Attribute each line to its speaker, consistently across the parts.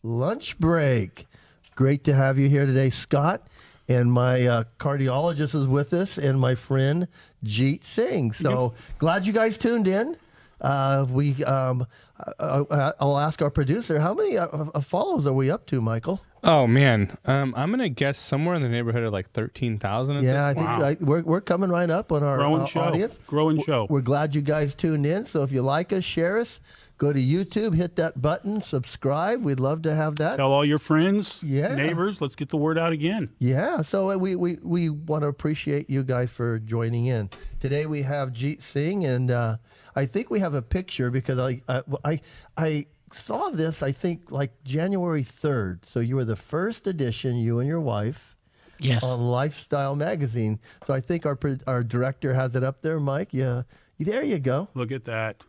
Speaker 1: lunch break. Great to have you here today, Scott. And my cardiologist is with us, and my friend Jeet Singh. So glad you guys tuned in. I'll ask our producer, how many follows are we up to, Michael?
Speaker 2: Oh man, I'm gonna guess somewhere in the neighborhood of like 13,000.
Speaker 1: Yeah, I think we're coming right up on our audience.
Speaker 3: Growing show.
Speaker 1: We're glad you guys tuned in. So if you like us, share us. Go to YouTube, hit that button, subscribe. We'd love to have that.
Speaker 3: Tell all your friends, neighbors. Let's get the word out again.
Speaker 1: Yeah, so we want to appreciate you guys for joining in. Today we have Jeet Singh, and I think we have a picture because I saw this, I think, like January 3rd. So you were the first edition, you and your wife, on Lifestyle Magazine. So I think our director has it up there, Mike. Yeah, there you go.
Speaker 3: Look at that.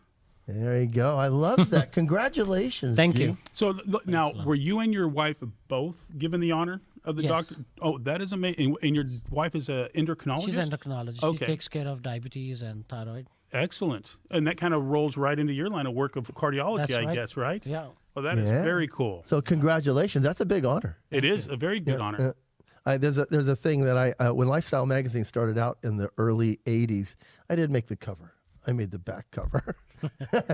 Speaker 1: There you go. I love that. Congratulations.
Speaker 4: Thank you.
Speaker 3: So now, were you and your wife both given the honor of the doctor? Oh, that is amazing. And your wife is an endocrinologist?
Speaker 4: She's an endocrinologist.
Speaker 3: Okay.
Speaker 4: She takes care of diabetes and thyroid.
Speaker 3: Excellent. And that kind of rolls right into your line of work of cardiology,
Speaker 4: That's right.
Speaker 3: I guess, right?
Speaker 4: Yeah.
Speaker 3: Well, that is very cool.
Speaker 1: So congratulations. That's a big honor.
Speaker 3: It is a very big honor.
Speaker 1: There's a thing that when Lifestyle Magazine started out in the early 80s, I didn't make the cover. I made the back cover.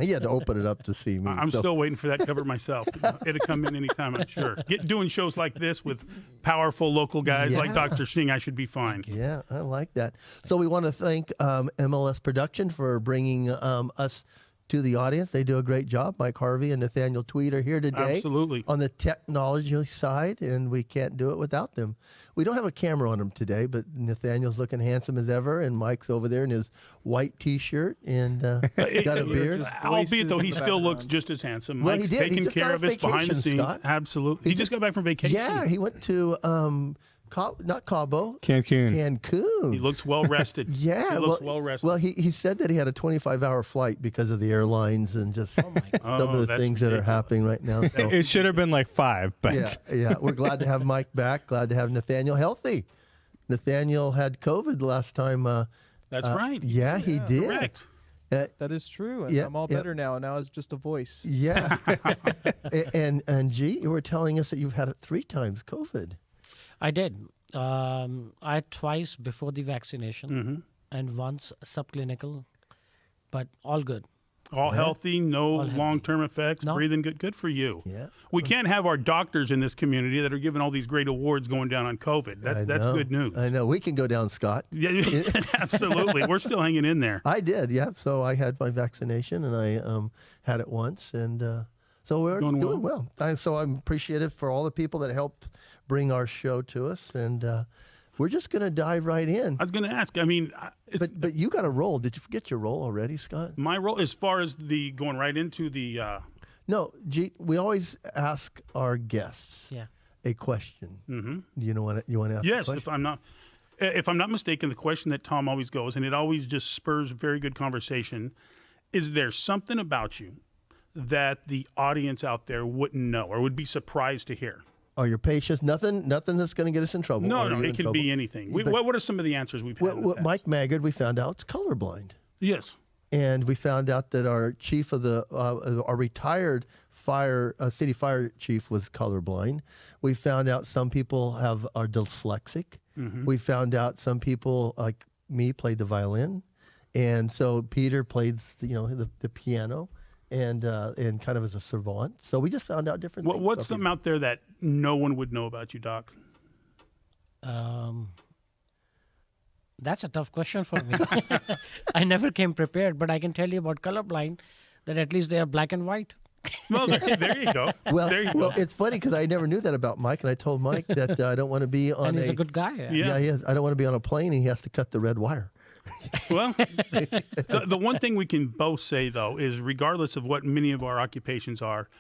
Speaker 1: You had to open it up to see me.
Speaker 3: I'm still waiting for that cover myself. It'll come in anytime, I'm sure. Doing shows like this with powerful local guys like Dr. Singh, I should be fine.
Speaker 1: Yeah, I like that. So we want to thank MLS Production for bringing us to the audience. They do a great job. Mike Harvey and Nathaniel Tweed are here today.
Speaker 3: Absolutely.
Speaker 1: On the technology side, and we can't do it without them. We don't have a camera on him today, but Nathaniel's looking handsome as ever, and Mike's over there in his white T-shirt and got a beard.
Speaker 3: Albeit, though, he still looks just as handsome.
Speaker 1: Well,
Speaker 3: Mike's
Speaker 1: he did.
Speaker 3: taking care of us behind the scenes.
Speaker 1: Scott.
Speaker 3: Absolutely. He just got back from vacation.
Speaker 1: Yeah, he went to not Cabo,
Speaker 2: Cancun.
Speaker 3: He looks well rested.
Speaker 1: Yeah,
Speaker 3: he looks well rested.
Speaker 1: Well, he said that he had a 25-hour flight because of the airlines and just some of the things that are happening right now. So
Speaker 2: It should have been like 5, but
Speaker 1: yeah, we're glad to have Mike back. Glad to have Nathaniel healthy. Nathaniel had COVID last time.
Speaker 3: That's right.
Speaker 1: Yeah, he did.
Speaker 3: Correct.
Speaker 5: That is true. And I'm all better now. Now it's just a voice.
Speaker 1: Yeah. and G, you were telling us that you've had it 3 times COVID.
Speaker 4: I did. I had twice before the vaccination and once subclinical, but all good.
Speaker 3: All healthy, no long-term effects, breathing good. Good for you.
Speaker 1: Yeah.
Speaker 3: We can't have our doctors in this community that are giving all these great awards going down on COVID. That's good news.
Speaker 1: I know. We can go down, Scott.
Speaker 3: Yeah, absolutely. We're still hanging in there.
Speaker 1: I did, yeah. So I had my vaccination, and I had it once, and so we're doing well. So I'm appreciative for all the people that helped bring our show to us, and we're just going to dive right in.
Speaker 3: I was going to ask, I mean...
Speaker 1: But you got a role. Did you forget your role already, Scott?
Speaker 3: My role, as far as the going right into the...
Speaker 1: No, we always ask our guests a question.
Speaker 3: Mm-hmm.
Speaker 1: Do you want to ask
Speaker 3: Yes,
Speaker 1: a question?
Speaker 3: if I'm not mistaken, the question that Tom always goes, and it always just spurs very good conversation, is there something about you that the audience out there wouldn't know or would be surprised to hear?
Speaker 1: Are your patients nothing that's going to get us in trouble?
Speaker 3: No, it can be anything. What are some of the answers we've had?
Speaker 1: Mike Maggard, we found out, is colorblind.
Speaker 3: Yes.
Speaker 1: And we found out that our chief of our retired city fire chief was colorblind. We found out some people are dyslexic. Mm-hmm. We found out some people, like me, played the violin. And so Peter played, the piano. And kind of as a savant. So we just found out different things.
Speaker 3: What's something out there that no one would know about you, Doc?
Speaker 4: That's a tough question for me. I never came prepared, but I can tell you about colorblind, that at least they are black and white.
Speaker 3: Well, there you go.
Speaker 1: Well, it's funny because I never knew that about Mike, and I told Mike that I don't want to be on
Speaker 4: and he's a good guy.
Speaker 1: Yeah, he is. I don't want to be on a plane, and he has to cut the red wire.
Speaker 3: Well, the one thing we can both say, though, is regardless of what many of our occupations are,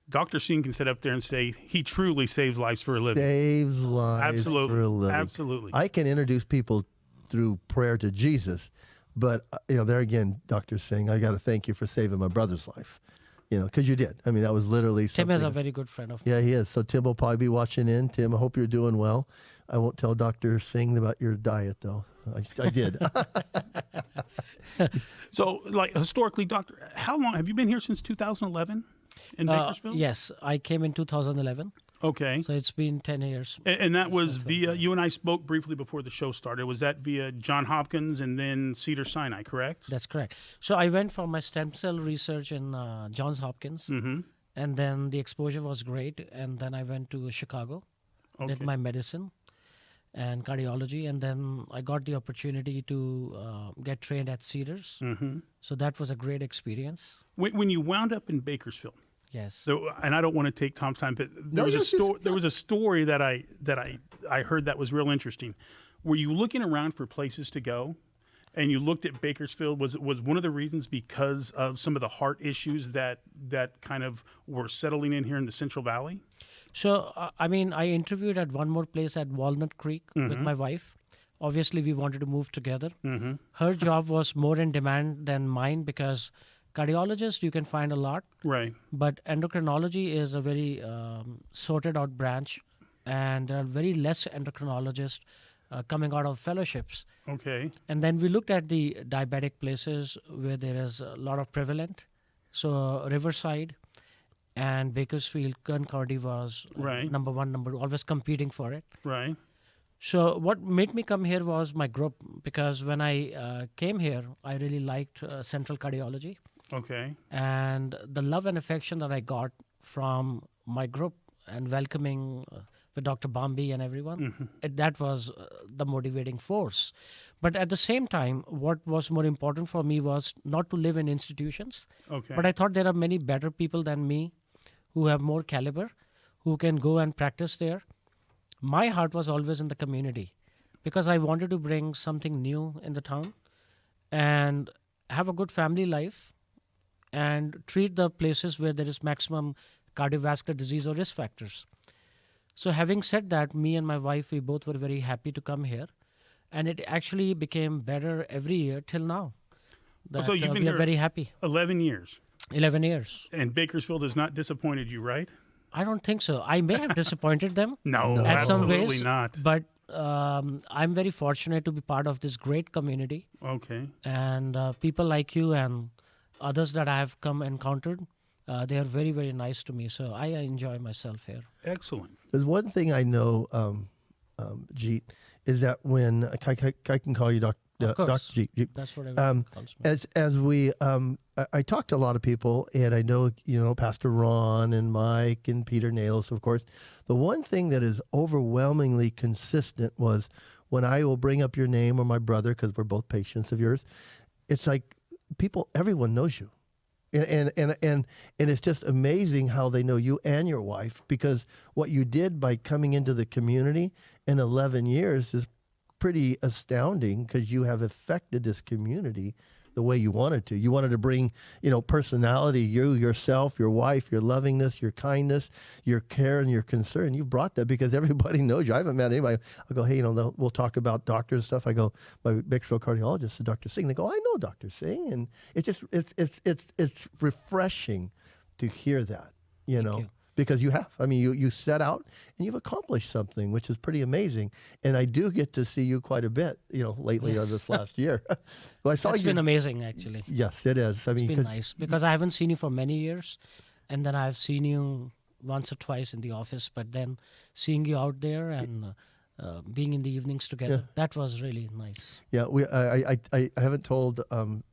Speaker 3: Dr. Singh can sit up there and say he truly saves lives for a living.
Speaker 1: Saves lives for a living.
Speaker 3: Absolutely.
Speaker 1: I can introduce people through prayer to Jesus, but, there again, Dr. Singh, I got to thank you for saving my brother's life. Because you did. I mean, that was literally something.
Speaker 4: Tim is a very good friend of mine.
Speaker 1: Yeah, he is. So Tim will probably be watching in. Tim, I hope you're doing well. I won't tell Dr. Singh about your diet, though. I did.
Speaker 3: So, historically, Doctor, how long have you been here since 2011? in Bakersfield?
Speaker 4: Yes, I came in 2011.
Speaker 3: Okay.
Speaker 4: So it's been 10 years.
Speaker 3: And that was via, you and I spoke briefly before the show started. Was that via John Hopkins and then Cedars-Sinai, correct?
Speaker 4: That's correct. So I went for my stem cell research in Johns Hopkins, and then the exposure was great. And then I went to Chicago, did my medicine and cardiology, and then I got the opportunity to get trained at Cedars. So that was a great experience.
Speaker 3: When you wound up in Bakersfield,
Speaker 4: yes.
Speaker 3: So, and I don't want to take Tom's time, but there was a story that I heard that was real interesting. Were you looking around for places to go, and you looked at Bakersfield? Was one of the reasons because of some of the heart issues that kind of were settling in here in the Central Valley?
Speaker 4: So, I mean, I interviewed at one more place at Walnut Creek with my wife. Obviously, we wanted to move together. Her job was more in demand than mine because cardiologist you can find a lot.
Speaker 3: Right.
Speaker 4: But endocrinology is a very sorted out branch, and there are very less endocrinologists coming out of fellowships.
Speaker 3: Okay.
Speaker 4: And then we looked at the diabetic places where there is a lot of prevalent. So Riverside and Bakersfield, Concordia was number one, always competing for it.
Speaker 3: Right.
Speaker 4: So what made me come here was my group, because when I came here, I really liked central cardiology.
Speaker 3: Okay.
Speaker 4: And the love and affection that I got from my group and welcoming with Dr. Bombi and everyone, that was the motivating force. But at the same time, what was more important for me was not to live in institutions.
Speaker 3: Okay.
Speaker 4: But I thought there are many better people than me who have more caliber, who can go and practice there. My heart was always in the community because I wanted to bring something new in the town and have a good family life and treat the places where there is maximum cardiovascular disease or risk factors. So having said that, me and my wife, we both were very happy to come here. And it actually became better every year till now.
Speaker 3: So you've been
Speaker 4: we
Speaker 3: here
Speaker 4: are very happy.
Speaker 3: 11 years.
Speaker 4: 11 years.
Speaker 3: And Bakersfield has not disappointed you, right?
Speaker 4: I don't think so. I may have disappointed them.
Speaker 3: No,
Speaker 4: at some
Speaker 3: absolutely
Speaker 4: ways,
Speaker 3: not.
Speaker 4: But I'm very fortunate to be part of this great community.
Speaker 3: Okay.
Speaker 4: And people like you and others that I have encountered, they are very, very nice to me. So I enjoy myself here.
Speaker 3: Excellent.
Speaker 1: There's one thing I know, Jeet, is that when I can call you Dr. Jeet.
Speaker 4: That's what everyone calls me.
Speaker 1: As we, I talked to a lot of people, and I know Pastor Ron and Mike and Peter Nails, of course. The one thing that is overwhelmingly consistent was when I will bring up your name or my brother, because we're both patients of yours. It's like everyone knows you. And it's just amazing how they know you and your wife, because what you did by coming into the community in 11 years is pretty astounding, because you have affected this community the way you wanted to. You wanted to bring, personality, yourself, your wife, your lovingness, your kindness, your care, and your concern. You brought that because everybody knows you. I haven't met anybody. I'll go, hey, we'll talk about doctors and stuff. I go, my Bakersfield cardiologist is Dr. Singh. They go, I know Dr. Singh, and it's just it's refreshing to hear that,
Speaker 4: Thank you.
Speaker 1: Because you have. I mean, you set out and you've accomplished something, which is pretty amazing. And I do get to see you quite a bit, lately on this last year. Well, I saw
Speaker 4: It's been amazing, actually.
Speaker 1: Yes, it is. I mean,
Speaker 4: it's been nice because I haven't seen you for many years, and then I've seen you once or twice in the office. But then seeing you out there and being in the evenings together, that was really nice.
Speaker 1: Yeah, I haven't told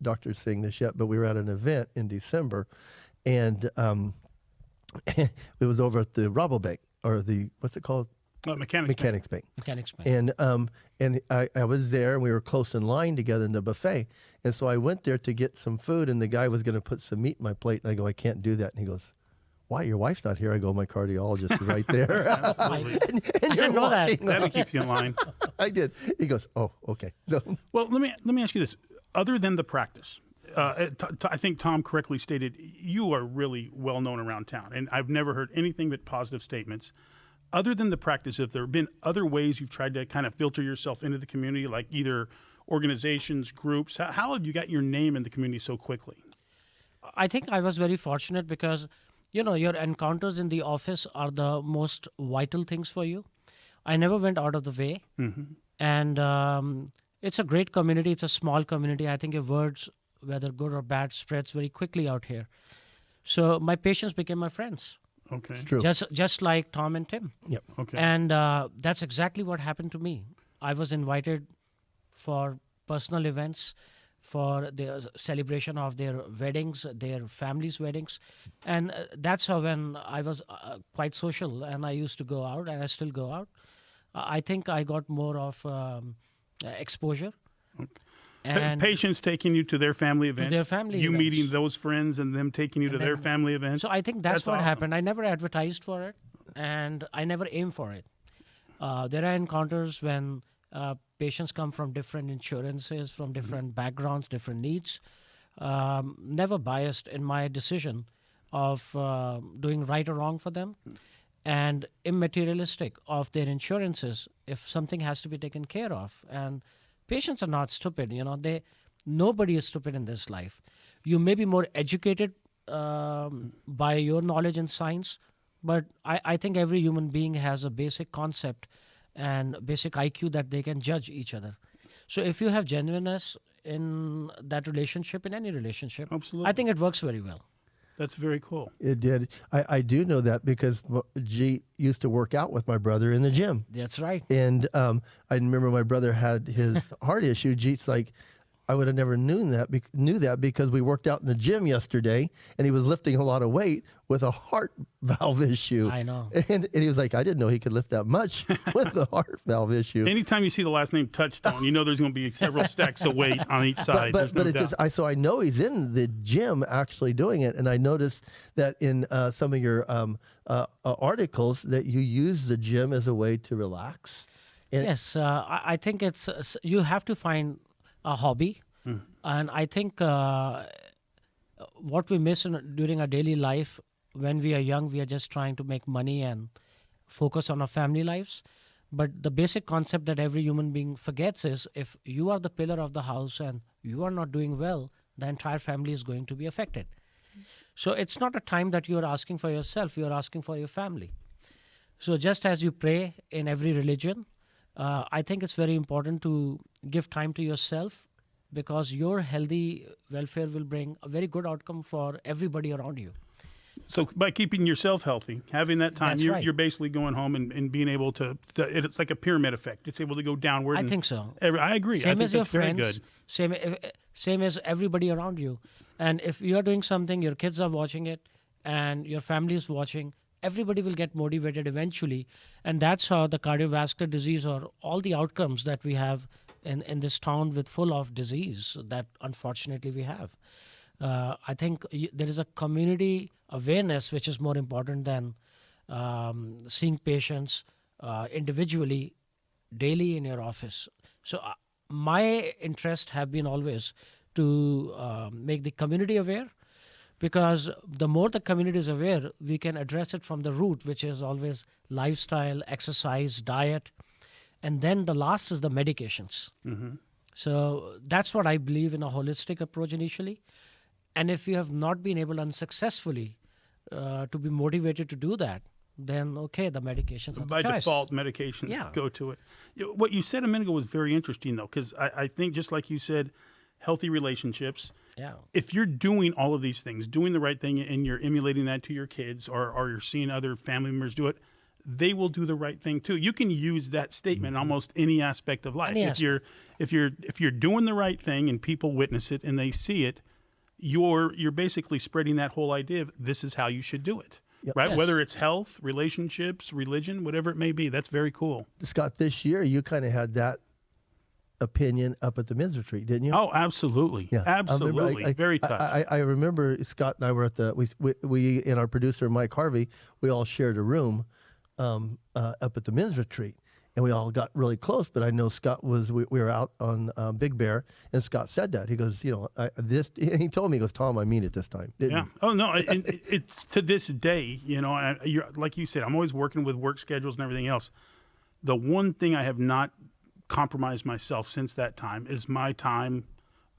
Speaker 1: Dr. Singh this yet, but we were at an event in December, and it was over at the Rabobank, or what's it called? Mechanics Bank.
Speaker 4: Mechanics Bank.
Speaker 1: And I was there, and we were close in line together in the buffet. And so I went there to get some food, and the guy was going to put some meat in my plate. And I go, I can't do that. And he goes, why? Your wife's not here. I go, my cardiologist is right there. and
Speaker 4: I didn't know that.
Speaker 3: That'll keep you in line.
Speaker 1: I did. He goes, oh, okay. So,
Speaker 3: well, let me ask you this. Other than the practice, I think Tom correctly stated, you are really well known around town, and I've never heard anything but positive statements. Other than the practice, have there been other ways you've tried to kind of filter yourself into the community, like either organizations, groups? How have you got your name in the community so quickly?
Speaker 4: I think I was very fortunate because, your encounters in the office are the most vital things for you. I never went out of the way. And it's a great community. It's a small community. I think your words, whether good or bad, spreads very quickly out here. So my patients became my friends,
Speaker 3: Okay.
Speaker 1: It's true.
Speaker 4: just like Tom and Tim.
Speaker 1: Yep.
Speaker 3: Okay.
Speaker 4: And that's exactly what happened to me. I was invited for personal events, for the celebration of their weddings, their families' weddings. And that's how when I was quite social and I used to go out and I still go out, I think I got more of exposure. And
Speaker 3: Patients taking you to their family events.
Speaker 4: their family
Speaker 3: You
Speaker 4: events.
Speaker 3: meeting those friends and them taking you to their family events.
Speaker 4: So I think that's what
Speaker 3: awesome.
Speaker 4: happened. I never advertised for it, and I never aimed for it. There are encounters when patients come from different insurances, from different backgrounds, different needs. Never biased in my decision of doing right or wrong for them, and immaterialistic of their insurances if something has to be taken care of. And patients are not stupid, nobody is stupid in this life. You may be more educated by your knowledge in science, but I think every human being has a basic concept and basic IQ that they can judge each other. So if you have genuineness in that relationship, in any relationship,
Speaker 3: Absolutely.
Speaker 4: I think it works very well.
Speaker 3: That's very cool.
Speaker 1: It did. I do know that because Jeet used to work out with my brother in the gym.
Speaker 4: That's right.
Speaker 1: And I remember my brother had his heart issue. Jeet's like, I would have never knew that because we worked out in the gym yesterday and he was lifting a lot of weight with a heart valve issue.
Speaker 4: I know.
Speaker 1: And he was like, I didn't know he could lift that much with the heart valve issue.
Speaker 3: Anytime you see the last name Touchstone, you know there's going to be several stacks of weight on each side.
Speaker 1: But
Speaker 3: There's no
Speaker 1: it
Speaker 3: doubt.
Speaker 1: just so I know he's in the gym actually doing it, and I noticed that in some of your articles that you use the gym as a way to relax. And
Speaker 4: Yes, I think it's you have to find a hobby, and I think what we miss during our daily life when we are young, we are just trying to make money and focus on our family lives. But the basic concept that every human being forgets is if you are the pillar of the house and you are not doing well, the entire family is going to be affected. So it's not a time that you are asking for yourself, you are asking for your family. So just as you pray in every religion, I think it's very important to give time to yourself because your healthy welfare will bring a very good outcome for everybody around you.
Speaker 3: So by keeping yourself healthy, having that time,
Speaker 4: That's
Speaker 3: you're,
Speaker 4: right.
Speaker 3: you're basically going home and being able to it's like a pyramid effect. It's able to go downward.
Speaker 4: I
Speaker 3: and
Speaker 4: think so.
Speaker 3: I agree. I
Speaker 4: Same
Speaker 3: think
Speaker 4: as your
Speaker 3: that's very
Speaker 4: friends,
Speaker 3: good.
Speaker 4: same as everybody around you. And if you are doing something, your kids are watching it, and your family is watching, everybody will get motivated eventually. And that's how the cardiovascular disease or all the outcomes that we have in this town with full of disease that unfortunately we have. I think there is a community awareness which is more important than seeing patients individually daily in your office. So my interest have been always to make the community aware, because the more the community is aware, we can address it from the root, which is always lifestyle, exercise, diet, and then the last is the medications. So that's what I believe in a holistic approach initially. And if you have not been able unsuccessfully to be motivated to do that, then okay, the medications are
Speaker 3: By
Speaker 4: the choice.
Speaker 3: default, medications
Speaker 4: Yeah.
Speaker 3: go to it. What you said a minute ago was very interesting, though, because I think just like you said, healthy relationships.
Speaker 4: Yeah.
Speaker 3: If you're doing all of these things, doing the right thing, and you're emulating that to your kids, or you're seeing other family members do it, they will do the right thing too. You can use that statement in almost any aspect of life.
Speaker 4: Any
Speaker 3: If you're doing the right thing and people witness it and they see it, you're basically spreading that whole idea of this is how you should do it.
Speaker 1: Yep.
Speaker 3: Right?
Speaker 4: Yes.
Speaker 3: Whether it's health, relationships, religion, whatever it may be. That's very cool.
Speaker 1: Scott, this year you kind of had that opinion up at the men's retreat, didn't you?
Speaker 3: Oh, absolutely.
Speaker 1: Yeah, I remember,
Speaker 3: Absolutely. Very touched.
Speaker 1: I remember Scott and I were at we and our producer Mike Harvey, we all shared a room up at the men's retreat, and we all got really close. But I know Scott we were out on Big Bear, and Scott said that he goes, he told me, he goes, Tom, I mean it this time, didn't
Speaker 3: Yeah.
Speaker 1: you?
Speaker 3: Oh no. It's to this day. You're like you said. I'm always working with work schedules and everything else. The one thing I have not compromised myself since that time is my time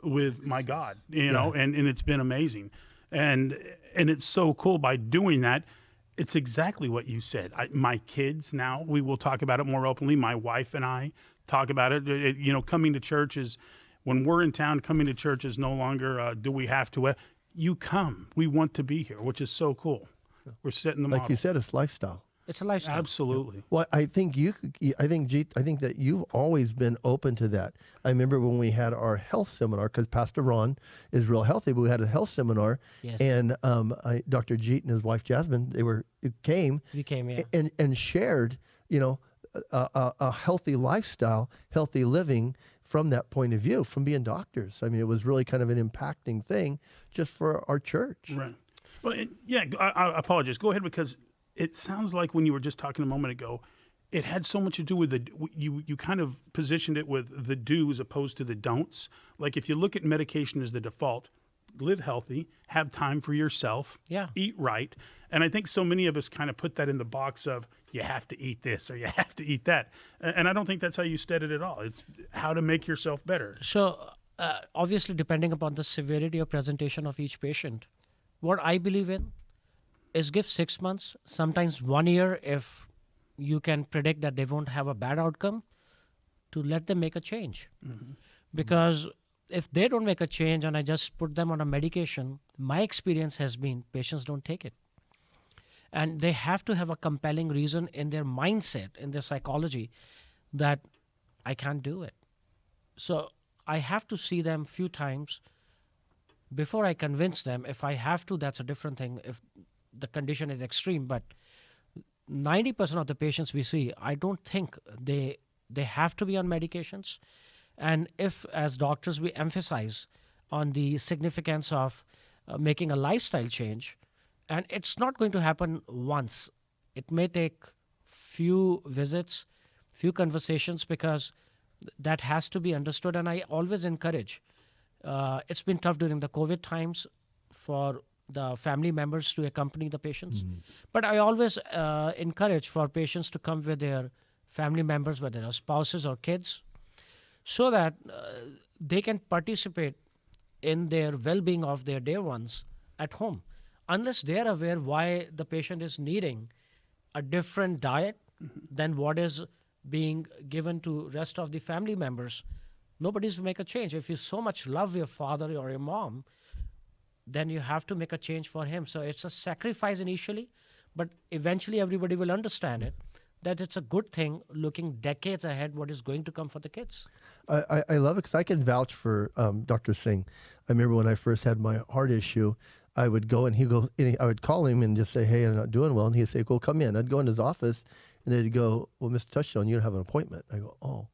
Speaker 3: with my God. And it's been amazing, and it's so cool by doing that. It's exactly what you said. My kids now, we will talk about it more openly. My wife and I talk about it. Coming to church is, when we're in town, coming to church is no longer, do we have to? you come. We want to be here, which is so cool. We're setting the
Speaker 1: Like
Speaker 3: model.
Speaker 1: you said, it's lifestyle.
Speaker 4: It's a lifestyle.
Speaker 3: Absolutely.
Speaker 1: Well, I think Jeet, I think that you've always been open to that. I remember when we had our health seminar, because Pastor Ron is real healthy, but we had a health seminar,
Speaker 4: Yes.
Speaker 1: and Dr. Jeet and his wife Jasmine, came
Speaker 4: We came, yeah.
Speaker 1: and shared, a healthy lifestyle, healthy living from that point of view, from being doctors. I mean, it was really kind of an impacting thing just for our church.
Speaker 3: Right. Well, I apologize. Go ahead, because it sounds like when you were just talking a moment ago, it had so much to do with you kind of positioned it with the do as opposed to the don'ts. Like if you look at medication as the default, live healthy, have time for yourself,
Speaker 4: Yeah.
Speaker 3: eat right. And I think so many of us kind of put that in the box of you have to eat this or you have to eat that. And I don't think that's how you said it at all. It's how to make yourself better.
Speaker 4: So, obviously, depending upon the severity or presentation of each patient, what I believe in is give 6 months, sometimes 1 year, if you can predict that they won't have a bad outcome, to let them make a change.
Speaker 3: Mm-hmm.
Speaker 4: Because if they don't make a change and I just put them on a medication, my experience has been patients don't take it. And they have to have a compelling reason in their mindset, in their psychology, that I can't do it. So I have to see them few times before I convince them. If I have to, that's a different thing, if the condition is extreme. But 90% of the patients we see, I don't think they have to be on medications. And if, as doctors, we emphasize on the significance of making a lifestyle change, and it's not going to happen once. It may take few visits, few conversations, because that has to be understood. And I always encourage, it's been tough during the COVID times for the family members to accompany the patients. Mm-hmm. But I always encourage for patients to come with their family members, whether they're spouses or kids, so that they can participate in their well-being of their dear ones at home. Unless they're aware why the patient is needing a different diet than what is being given to rest of the family members, nobody's will make a change. If you so much love your father or your mom, then you have to make a change for him. So it's a sacrifice initially, but eventually everybody will understand it, that it's a good thing looking decades ahead what is going to come for the kids.
Speaker 1: I love it because I can vouch for Dr. Singh. I remember when I first had my heart issue, I would go and I would call him and just say, hey, I'm not doing well. And he'd say, well, come in. I'd go in his office and they'd go, well, Mr. Touchstone, you don't have an appointment. I go, oh,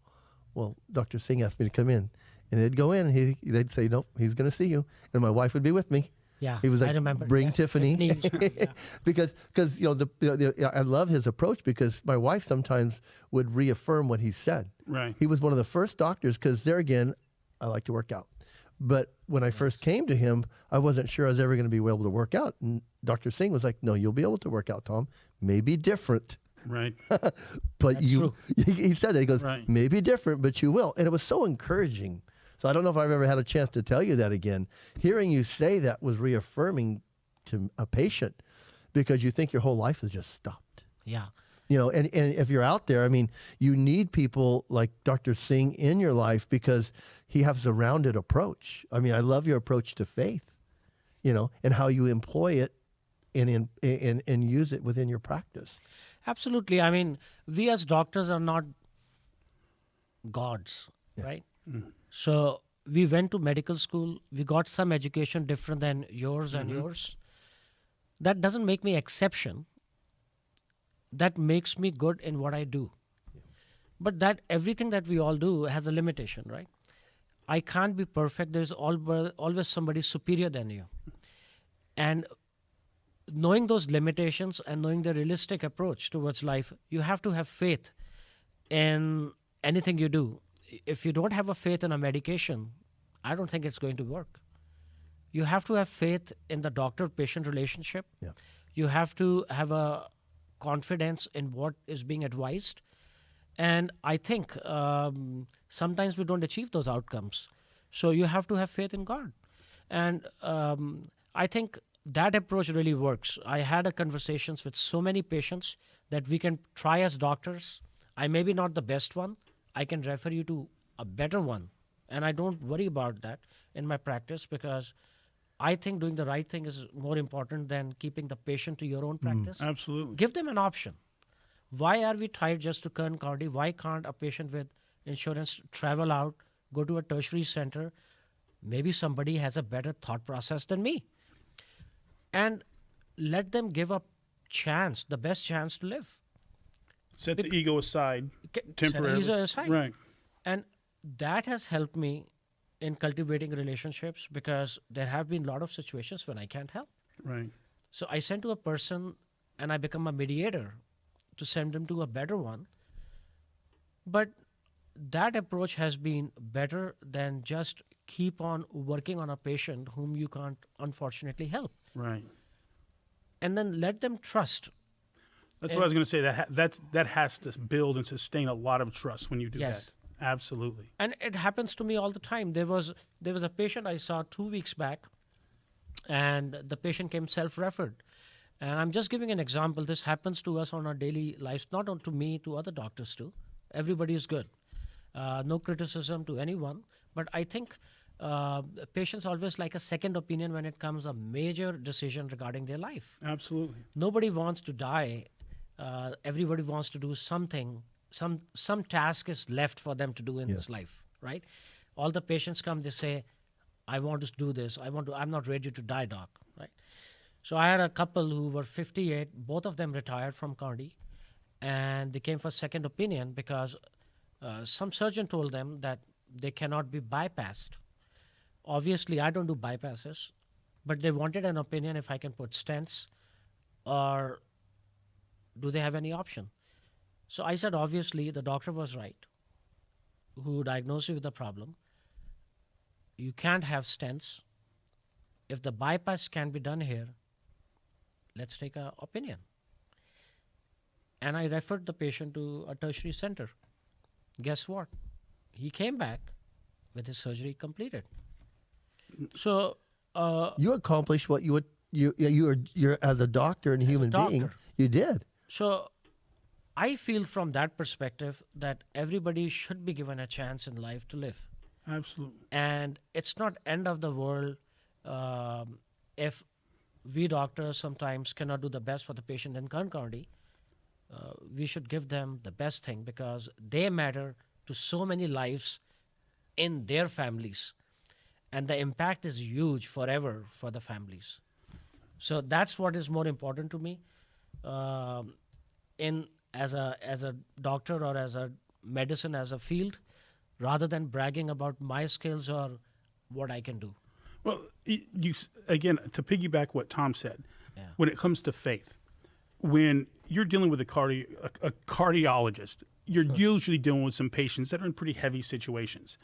Speaker 1: well, Dr. Singh asked me to come in. And they'd go in and they'd say, nope, he's going to see you. And my wife would be with me.
Speaker 4: Yeah,
Speaker 1: he was like,
Speaker 4: I remember.
Speaker 1: Bring Tiffany.
Speaker 4: Yeah.
Speaker 1: because I love his approach, because my wife sometimes would reaffirm what he said.
Speaker 3: Right.
Speaker 1: He was one of the first doctors, because there again, I like to work out. But when I first came to him, I wasn't sure I was ever going to be able to work out. And Dr. Singh was like, no, you'll be able to work out, Tom. Maybe different.
Speaker 3: Right.
Speaker 1: But
Speaker 4: That's true.
Speaker 1: He said that. He goes,
Speaker 3: Right.
Speaker 1: maybe different, but you will. And it was so encouraging. So I don't know if I've ever had a chance to tell you that again. Hearing you say that was reaffirming to a patient, because you think your whole life has just stopped.
Speaker 4: Yeah.
Speaker 1: And if you're out there, I mean, you need people like Dr. Singh in your life, because he has a rounded approach. I mean, I love your approach to faith, and how you employ it and use it within your practice.
Speaker 4: Absolutely. I mean, we as doctors are not gods, right? Mm-hmm. So we went to medical school. We got some education different than yours and yours. That doesn't make me exception. That makes me good in what I do. Yeah. But that everything that we all do has a limitation, right? I can't be perfect. There's always somebody superior than you. And knowing those limitations and knowing the realistic approach towards life, you have to have faith in anything you do. If you don't have a faith in a medication, I don't think it's going to work. You have to have faith in the doctor-patient relationship. Yeah. You have to have a confidence in what is being advised. And I think sometimes we don't achieve those outcomes. So you have to have faith in God. And I think that approach really works. I had conversations with so many patients that we can try as doctors. I may be not the best one. I can refer you to a better one. And I don't worry about that in my practice, because I think doing the right thing is more important than keeping the patient to your own practice.
Speaker 3: Absolutely.
Speaker 4: Give them an option. Why are we tied just to Kern County? Why can't a patient with insurance travel out, go to a tertiary center? Maybe somebody has a better thought process than me. And let them give a chance, the best chance to live.
Speaker 3: Set the ego aside temporarily.
Speaker 4: Set the ego aside.
Speaker 3: Right.
Speaker 4: And that has helped me in cultivating relationships because there have been a lot of situations when I can't help.
Speaker 3: Right.
Speaker 4: So I send to a person and I become a mediator to send them to a better one. But that approach has been better than just keep on working on a patient whom you can't unfortunately help.
Speaker 3: Right.
Speaker 4: And then let them trust.
Speaker 3: That's what I was going to say. That has to build and sustain a lot of trust when you do
Speaker 4: Yes.
Speaker 3: that. Absolutely.
Speaker 4: And it happens to me all the time. There was a patient I saw 2 weeks back, and the patient came self-referred. And I'm just giving an example. This happens to us on our daily lives, not to me, to other doctors too. Everybody is good. No criticism to anyone. But I think patients always like a second opinion when it comes a major decision regarding their life.
Speaker 3: Absolutely.
Speaker 4: Nobody wants to die. Everybody wants to do something. Some task is left for them to do in this life, right? All the patients come, they say, I want to do this. I'm not ready to die, doc, right? So I had a couple who were 58. Both of them retired from county, and they came for second opinion because some surgeon told them that they cannot be bypassed. Obviously, I don't do bypasses, but they wanted an opinion if I can put stents or do they have any option. So I said, obviously, the doctor was right who diagnosed you with the problem. You can't have stents. If the bypass can be done here, let's take an opinion. And I referred the patient to a tertiary center. Guess what? He came back with his surgery completed. So
Speaker 1: you accomplished what you're as a doctor and a human being. You did.
Speaker 4: So I feel from that perspective that everybody should be given a chance in life to live.
Speaker 3: Absolutely.
Speaker 4: And it's not end of the world if we doctors sometimes cannot do the best for the patient in Kern County. We should give them the best thing because they matter to so many lives in their families. And the impact is huge forever for the families. So that's what is more important to me. As a doctor or as a medicine as a field, rather than bragging about my skills or what I can do.
Speaker 3: Well, you again, to piggyback what Tom said, when it comes to faith, when you're dealing with a cardiologist, you're usually dealing with some patients that are in pretty heavy situations.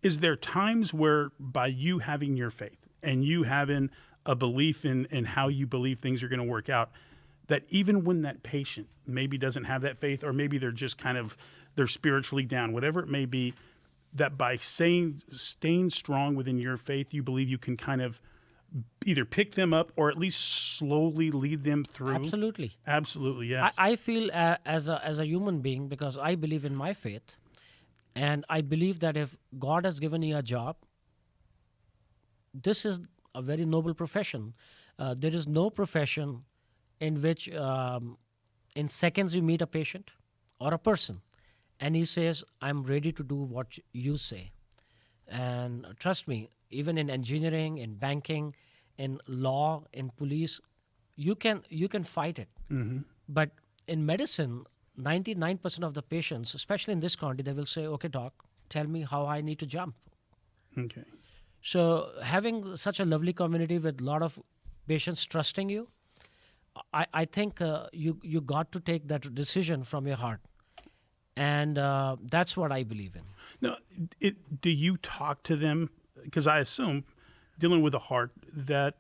Speaker 3: Is there times where by you having your faith and you having a belief in how you believe things are going to work out, that even when that patient maybe doesn't have that faith or maybe they're just they're spiritually down, whatever it may be, that by staying strong within your faith, you believe you can kind of either pick them up or at least slowly lead them through?
Speaker 4: Absolutely.
Speaker 3: Absolutely, yes.
Speaker 4: I feel as a human being, because I believe in my faith, and I believe that if God has given you a job, this is a very noble profession. There is no profession in which in seconds you meet a patient or a person and he says, I'm ready to do what you say. And trust me, even in engineering, in banking, in law, in police, you can fight it. Mm-hmm. But in medicine, 99% of the patients, especially in this county, they will say, okay, doc, tell me how I need to jump.
Speaker 3: Okay.
Speaker 4: So having such a lovely community with a lot of patients trusting you, I think you got to take that decision from your heart. And that's what I believe in.
Speaker 3: Now, do you talk to them? Because I assume, dealing with the heart, that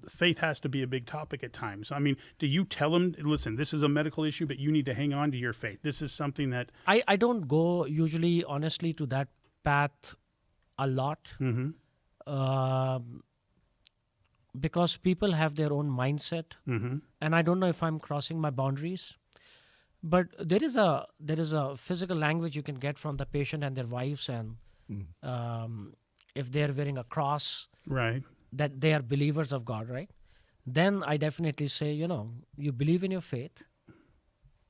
Speaker 3: faith has to be a big topic at times. I mean, do you tell them, listen, this is a medical issue, but you need to hang on to your faith? This is something that...
Speaker 4: I don't go usually, honestly, to that path a lot. Mm-hmm. Because people have their own mindset. Mm-hmm. And I don't know if I'm crossing my boundaries. But there is a physical language you can get from the patient and their wives, and if they're wearing a cross,
Speaker 3: right,
Speaker 4: that they are believers of God, right? Then I definitely say, you believe in your faith,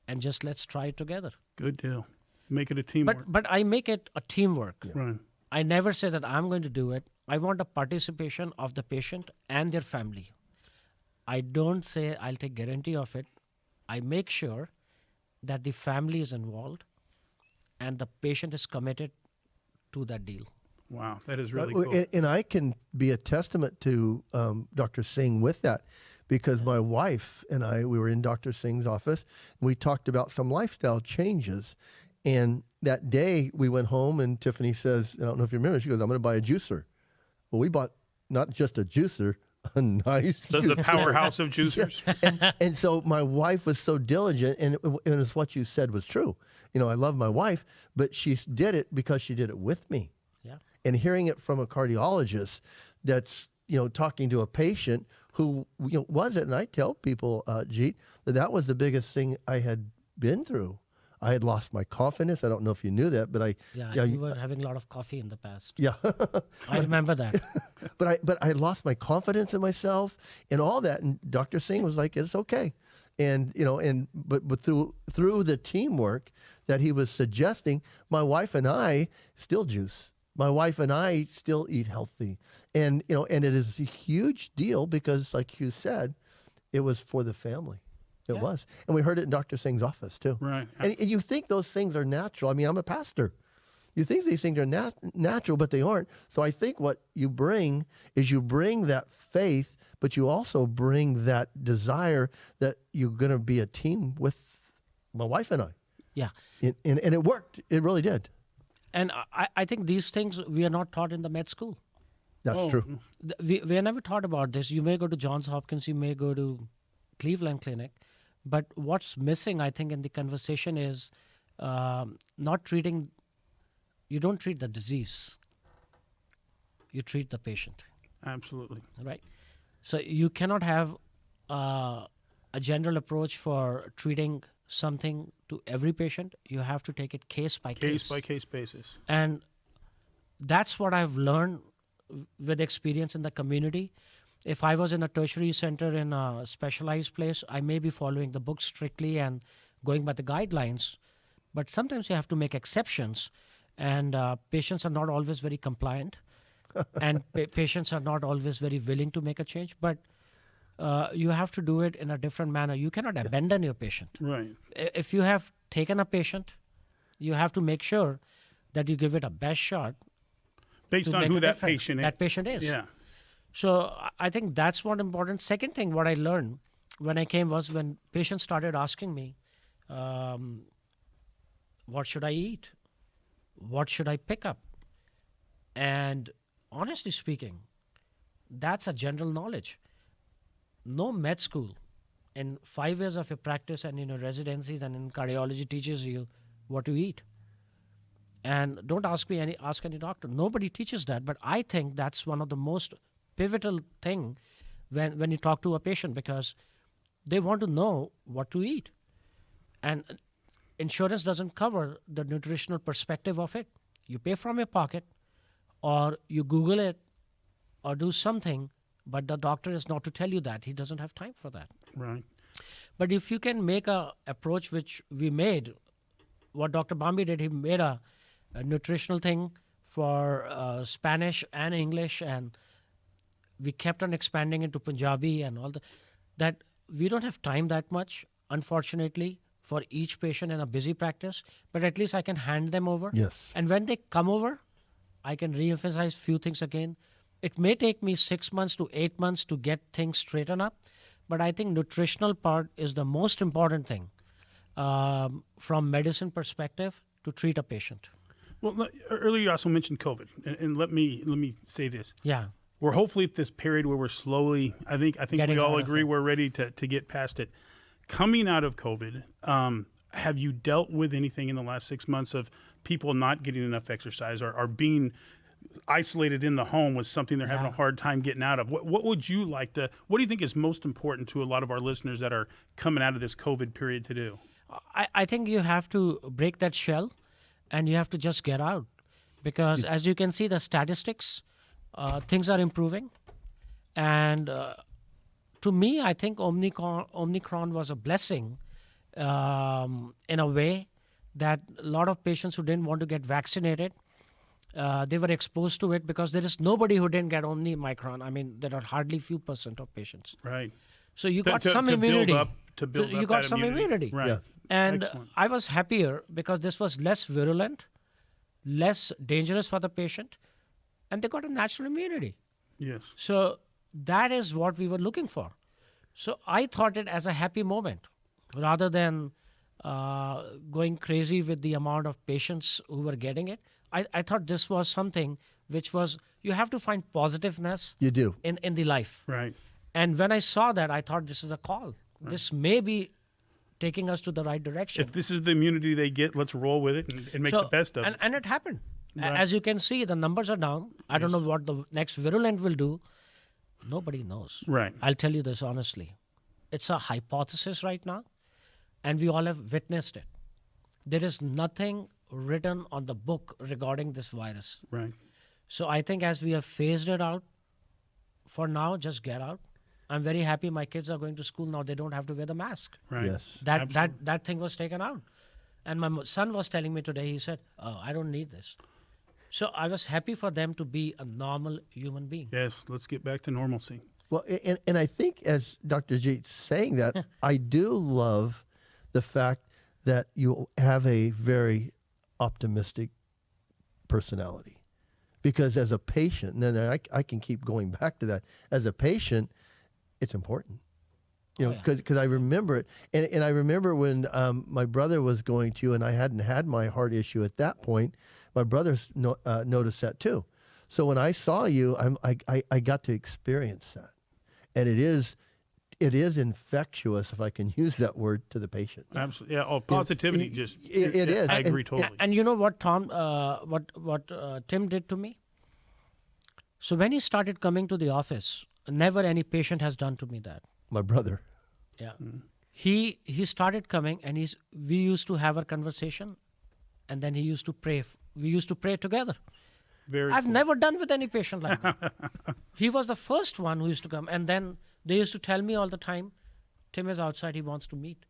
Speaker 4: and just let's try it together.
Speaker 3: Good deal. Make it a teamwork.
Speaker 4: But I make it a teamwork.
Speaker 1: Yeah.
Speaker 3: Right.
Speaker 4: I never say that I'm going to do it. I want a participation of the patient and their family. I don't say I'll take guarantee of it. I make sure that the family is involved and the patient is committed to that deal.
Speaker 3: Wow, that is really cool.
Speaker 1: And I can be a testament to Dr. Singh with that, because my wife and I, we were in Dr. Singh's office, and we talked about some lifestyle changes. And that day we went home, and Tiffany says, I don't know if you remember, she goes, I'm going to buy a juicer. Well, we bought not just a juicer, a nice
Speaker 3: the
Speaker 1: juicer.
Speaker 3: powerhouse of juicers.
Speaker 1: And so my wife was so diligent, and it's what you said was true. I love my wife, but she did it because she did it with me.
Speaker 4: Yeah.
Speaker 1: And hearing it from a cardiologist that's, talking to a patient who, was it, and I tell people, Jeet, that was the biggest thing I had been through. I had lost my confidence. I don't know if you knew that, but
Speaker 4: You were having a lot of coffee in the past.
Speaker 1: Yeah.
Speaker 4: I remember that.
Speaker 1: But I lost my confidence in myself and all that. And Dr. Singh was like, it's okay. And, but through the teamwork that he was suggesting, my wife and I still juice. My wife and I still eat healthy. And, and it is a huge deal because, like you said, it was for the family. It was. And we heard it in Dr. Singh's office, too.
Speaker 3: Right.
Speaker 1: And you think those things are natural. I mean, I'm a pastor. You think these things are natural, but they aren't. So I think what you bring is you bring that faith, but you also bring that desire that you're going to be a team with my wife and I.
Speaker 4: Yeah.
Speaker 1: And it worked. It really did.
Speaker 4: And I think these things we are not taught in the med school.
Speaker 1: That's true.
Speaker 4: We are never taught about this. You may go to Johns Hopkins, you may go to Cleveland Clinic, but what's missing, I think, in the conversation is not treating. You don't treat the disease. You treat the patient.
Speaker 3: Absolutely.
Speaker 4: Right. So you cannot have a general approach for treating something to every patient. You have to take it case by case.
Speaker 3: Case by case basis.
Speaker 4: And that's what I've learned with experience in the community. If I was in a tertiary center in a specialized place, I may be following the book strictly and going by the guidelines. But sometimes you have to make exceptions, and patients are not always very compliant, and patients are not always very willing to make a change. But you have to do it in a different manner. You cannot abandon your patient.
Speaker 3: Right.
Speaker 4: If you have taken a patient, you have to make sure that you give it a best shot.
Speaker 3: Based on who that patient is.
Speaker 4: That patient is.
Speaker 3: Yeah.
Speaker 4: So I think that's one important. Second thing, what I learned when I came was when patients started asking me, what should I eat? What should I pick up? And honestly speaking, that's a general knowledge. No med school in 5 years of your practice and in your residencies and in cardiology teaches you what to eat. And don't ask any doctor. Nobody teaches that. But I think that's one of the most pivotal thing when you talk to a patient, because they want to know what to eat. And insurance doesn't cover the nutritional perspective of it. You pay from your pocket, or you Google it, or do something, but the doctor is not to tell you that. He doesn't have time for that.
Speaker 3: Right.
Speaker 4: But if you can make a approach, which we made, what Dr. Bambi did, he made a nutritional thing for Spanish and English, and we kept on expanding into Punjabi and all that we don't have time that much, unfortunately, for each patient in a busy practice, but at least I can hand them over.
Speaker 1: Yes.
Speaker 4: And when they come over, I can re-emphasize few things again. It may take me 6 months to 8 months to get things straightened up, but I think nutritional part is the most important thing from medicine perspective to treat a patient.
Speaker 3: Well, earlier you also mentioned COVID, and let me say this.
Speaker 4: Yeah.
Speaker 3: We're hopefully at this period where we're slowly, I think we all agree we're ready to get past it. Coming out of COVID, have you dealt with anything in the last 6 months of people not getting enough exercise or being isolated in the home with something they're having a hard time getting out of? What would you like to, what do you think is most important to a lot of our listeners that are coming out of this COVID period to do?
Speaker 4: I think you have to break that shell and you have to just get out, because as you can see, the statistics, things are improving. And to me, I think Omicron was a blessing in a way that a lot of patients who didn't want to get vaccinated, they were exposed to it because there is nobody who didn't get Omicron. I mean, there are hardly few % of patients.
Speaker 3: Right.
Speaker 4: So you got some immunity.
Speaker 3: You
Speaker 4: got some immunity.
Speaker 3: Right.
Speaker 1: Yeah.
Speaker 4: And
Speaker 3: Excellent.
Speaker 4: I was happier because this was less virulent, less dangerous for the patient, and they got a natural immunity.
Speaker 3: Yes.
Speaker 4: So that is what we were looking for. So I thought it as a happy moment rather than going crazy with the amount of patients who were getting it. I thought this was something which was, you have to find positiveness
Speaker 1: You do.
Speaker 4: in the life.
Speaker 3: Right.
Speaker 4: And when I saw that, I thought this is a call. Right. This may be taking us to the right direction.
Speaker 3: If this is the immunity they get, let's roll with it and make the best of it.
Speaker 4: And it happened.
Speaker 3: Right.
Speaker 4: As you can see, the numbers are down. I don't know what the next virulent will do. Nobody knows.
Speaker 3: Right.
Speaker 4: I'll tell you this honestly. It's a hypothesis right now, and we all have witnessed it. There is nothing written on the book regarding this virus.
Speaker 3: Right.
Speaker 4: So I think as we have phased it out, for now, just get out. I'm very happy my kids are going to school now. They don't have to wear the mask.
Speaker 3: Right.
Speaker 1: Yes.
Speaker 4: That thing was taken out. And my son was telling me today, he said, oh, I don't need this. So I was happy for them to be a normal human being.
Speaker 3: Yes. Let's get back to normalcy.
Speaker 1: Well, and I think as Dr. Jeet's saying that, I do love the fact that you have a very optimistic personality. Because as a patient, and then I can keep going back to that, as a patient, it's important. You know, because I remember it. And I remember when my brother was going to, and I hadn't had my heart issue at that point, my brother noticed that too. So when I saw you, I got to experience that. And it is infectious, if I can use that word, to the patient.
Speaker 3: Absolutely. Yeah. Oh, positivity.
Speaker 1: It is.
Speaker 3: I agree totally.
Speaker 4: And you know what, Tom, what Tim did to me? So when he started coming to the office, never any patient has done to me that.
Speaker 1: My brother.
Speaker 4: Yeah. He started coming, and we used to have a conversation, and then he used to pray. We used to pray together. I've never done with any patient like that. He was the first one who used to come, and then they used to tell me all the time, Tim is outside, he wants to meet.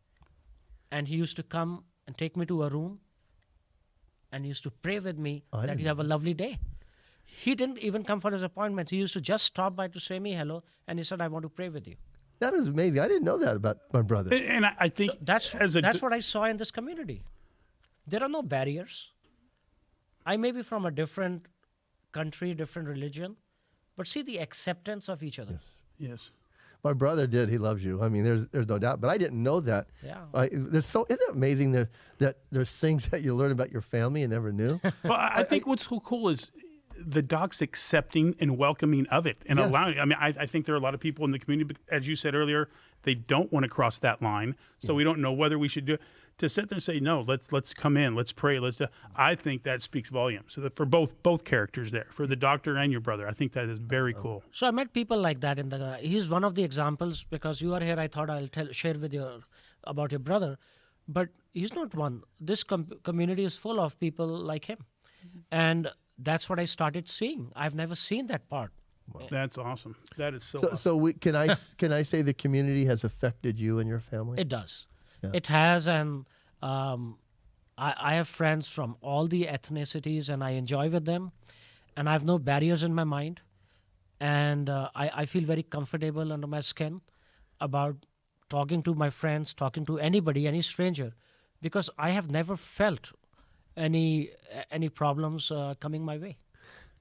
Speaker 4: And he used to come and take me to a room, and he used to pray with me that you have a lovely day. He didn't even come for his appointment. He used to just stop by to say me hello, and he said, I want to pray with you.
Speaker 1: That is amazing. I didn't know that about my brother.
Speaker 3: And I think
Speaker 4: that's what I saw in this community. There are no barriers. I may be from a different country, different religion, but see the acceptance of each other.
Speaker 3: Yes.
Speaker 1: My brother did. He loves you. I mean, there's no doubt. But I didn't know that.
Speaker 4: Yeah.
Speaker 1: Isn't it amazing that there's things that you learn about your family and never knew?
Speaker 3: Well, I think what's so cool is the doc's accepting and welcoming of it and allowing. I mean, I think there are a lot of people in the community, as you said earlier, they don't want to cross that line. So we don't know whether we should do it. To sit there and say, no, let's come in, let's pray, I think that speaks volumes. So that for both characters there, for the doctor and your brother, I think that is very cool.
Speaker 4: So I met people like that he's one of the examples. Because you are here, I thought I'll share with you about your brother, but he's not one. This community is full of people like him, and that's what I started seeing. I've never seen that part.
Speaker 3: Wow. That's awesome. That is so. Awesome.
Speaker 1: So can I say the community has affected you and your family?
Speaker 4: It does.
Speaker 1: Yeah.
Speaker 4: It has, and I have friends from all the ethnicities, and I enjoy with them, and I have no barriers in my mind, and I feel very comfortable under my skin about talking to my friends, talking to anybody, any stranger, because I have never felt any problems coming my way.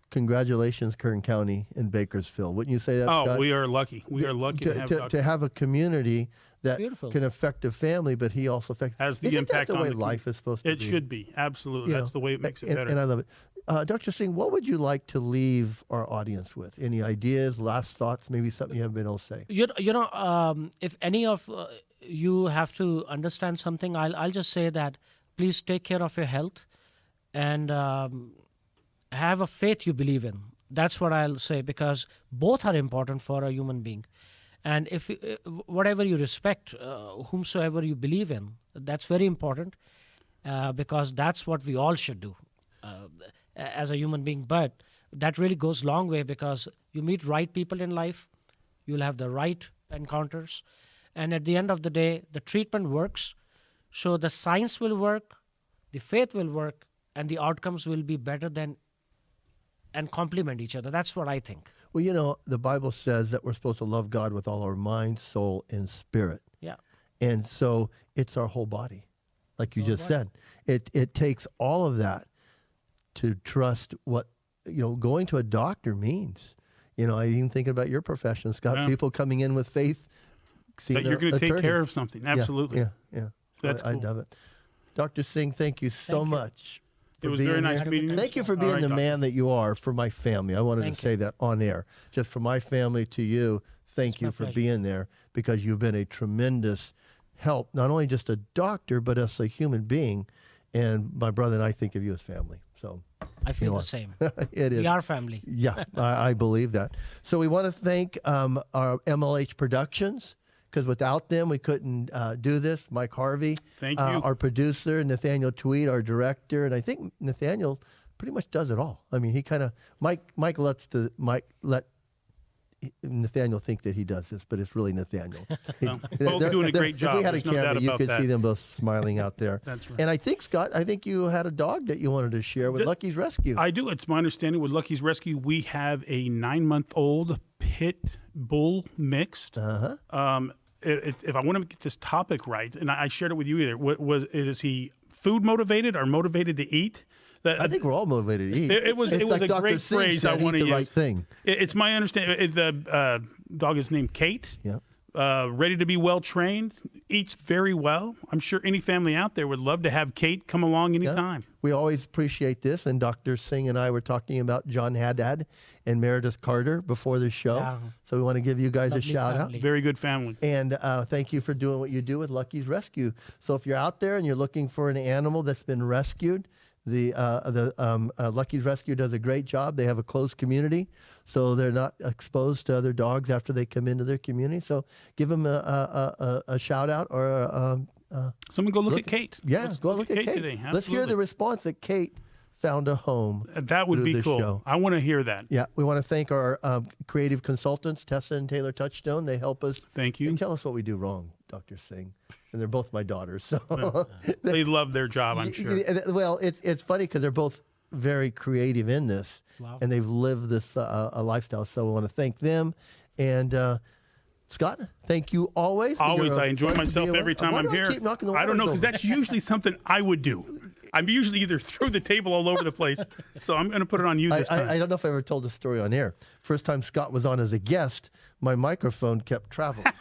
Speaker 1: Congratulations, Kern County and Bakersfield. Wouldn't you say that, Scott?
Speaker 3: We are lucky. We are lucky
Speaker 1: to have a community that
Speaker 4: Beautiful.
Speaker 1: Can affect a family, but he also affects.
Speaker 3: Has the
Speaker 1: Isn't
Speaker 3: impact
Speaker 1: that the
Speaker 3: on
Speaker 1: way
Speaker 3: the
Speaker 1: life is supposed to be?
Speaker 3: It should be. Absolutely. That's the way it makes it better.
Speaker 1: And I love it. Dr. Singh, what would you like to leave our audience with? Any ideas, last thoughts, maybe something you haven't been able to say?
Speaker 4: If any of you have to understand something, I'll just say that please take care of your health and have a faith you believe in. That's what I'll say, because both are important for a human being. And if whatever you respect, whomsoever you believe in, that's very important, because that's what we all should do as a human being. But that really goes a long way, because you meet right people in life, You'll have the right encounters. And at the end of the day, the treatment works. So the science will work, the faith will work, and the outcomes will be better than and complement each other. That's what I think.
Speaker 1: Well, you know, the Bible says that we're supposed to love God with all our mind, soul, and spirit.
Speaker 4: Yeah.
Speaker 1: And so it's our whole body, like you just said. It takes all of that to trust what, you know, going to a doctor means. You know, I even thinking about your profession, Scott, people coming in with faith.
Speaker 3: That you're going to take care of something. Absolutely.
Speaker 1: Yeah.
Speaker 3: That's
Speaker 1: I
Speaker 3: cool.
Speaker 1: love it. Dr. Singh, thank you so much.
Speaker 3: It was very nice meeting you.
Speaker 1: Thank you for being the
Speaker 3: Doctor.
Speaker 1: man that you are for my family. I wanted to say that on air. Just for my family to you, thank you for being there, because you've been a tremendous help, not only just a doctor, but as a human being. And my brother and I think of you as family. So
Speaker 4: I feel the same.
Speaker 1: It is.
Speaker 4: We are family.
Speaker 1: Yeah, I believe that. So we want to thank our MLH Productions, because without them, we couldn't do this. Mike Harvey,
Speaker 3: Thank you.
Speaker 1: Our producer, Nathaniel Tweed, our director, and I think Nathaniel pretty much does it all. I mean, he kind of Mike let Nathaniel think that he does this, but it's really Nathaniel.
Speaker 3: Both doing a great job.
Speaker 1: If we had
Speaker 3: There's
Speaker 1: a
Speaker 3: no doubt
Speaker 1: camera, you
Speaker 3: about
Speaker 1: could
Speaker 3: that.
Speaker 1: see them both smiling out there.
Speaker 3: That's right.
Speaker 1: And I think, Scott, you had a dog that you wanted to share with Lucky's Rescue.
Speaker 3: I do. It's my understanding with Lucky's Rescue, we have a 9-month-old pit bull mixed. If I want to get this topic right, and I shared it with you either, is he food motivated or motivated to eat?
Speaker 1: I think we're all motivated to eat.
Speaker 3: It was
Speaker 1: It's like
Speaker 3: a
Speaker 1: Dr.
Speaker 3: great
Speaker 1: Singh
Speaker 3: phrase I
Speaker 1: said,
Speaker 3: want
Speaker 1: eat
Speaker 3: to
Speaker 1: the
Speaker 3: use.
Speaker 1: right thing.
Speaker 3: It's my understanding. The dog is named Kate.
Speaker 1: Yeah.
Speaker 3: Ready to be well trained. Eats very well. I'm sure any family out there would love to have Kate come along anytime.
Speaker 1: We always appreciate this. And Dr. Singh and I were talking about John Haddad and Meredith Carter before the show.
Speaker 4: Yeah.
Speaker 1: So we want to give you guys
Speaker 4: Lovely
Speaker 1: a shout
Speaker 4: family.
Speaker 3: Very good family.
Speaker 1: And thank you for doing what you do with Lucky's Rescue. So if you're out there and you're looking for an animal that's been rescued, the Lucky's Rescue does a great job. They have a closed community, so they're not exposed to other dogs after they come into their community. So give them a shout out or
Speaker 3: Someone go look at Kate.
Speaker 1: Yeah,
Speaker 3: Let's
Speaker 1: go look at Kate
Speaker 3: today.
Speaker 1: Let's hear
Speaker 3: Absolutely.
Speaker 1: the response that Kate found a home.
Speaker 3: That would
Speaker 1: through
Speaker 3: be
Speaker 1: this
Speaker 3: cool.
Speaker 1: show.
Speaker 3: I want to hear that.
Speaker 1: Yeah, we want to thank our creative consultants, Tessa and Taylor Touchstone. They help us.
Speaker 3: Thank you.
Speaker 1: They tell us what we do wrong, Dr. Singh. And they're both my daughters. So
Speaker 3: They love their job, I'm sure.
Speaker 1: Well, it's funny because they're both very creative in this, and they've lived this a lifestyle. So we want to thank them. And Scott, thank you always.
Speaker 3: Always.
Speaker 1: You're
Speaker 3: I enjoy
Speaker 1: fun to
Speaker 3: myself
Speaker 1: be
Speaker 3: every
Speaker 1: around.
Speaker 3: time
Speaker 1: Why
Speaker 3: I'm
Speaker 1: do
Speaker 3: here.
Speaker 1: keep knocking the
Speaker 3: I don't know,
Speaker 1: waters
Speaker 3: because
Speaker 1: over?
Speaker 3: that's usually something I would do. I'm usually either throw the table all over the place. So I'm going to put it on you this time.
Speaker 1: I don't know if I ever told the story on air. First time Scott was on as a guest, my microphone kept traveling.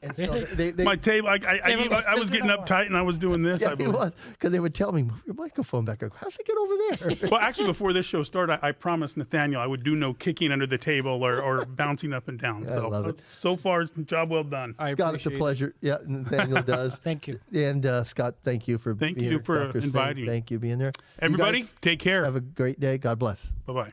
Speaker 1: And so they
Speaker 3: My table, I was getting uptight and I was doing this.
Speaker 1: yeah,
Speaker 3: I
Speaker 1: he
Speaker 3: believe.
Speaker 1: was, because they would tell me, move your microphone back. I go, how's it get over there?
Speaker 3: Well, actually, before this show started, I promised Nathaniel I would do no kicking under the table or bouncing up and down. So,
Speaker 1: love it.
Speaker 3: So far, job well done.
Speaker 1: Scott, it's a pleasure. Yeah, Nathaniel does.
Speaker 4: Thank you.
Speaker 1: And Scott, thank you for being
Speaker 3: you
Speaker 1: here.
Speaker 3: for
Speaker 1: Dr. Singh,
Speaker 3: inviting me.
Speaker 1: thank you being there. You
Speaker 3: Everybody,
Speaker 1: guys
Speaker 3: take care.
Speaker 1: have a great day. God bless.
Speaker 3: Bye-bye.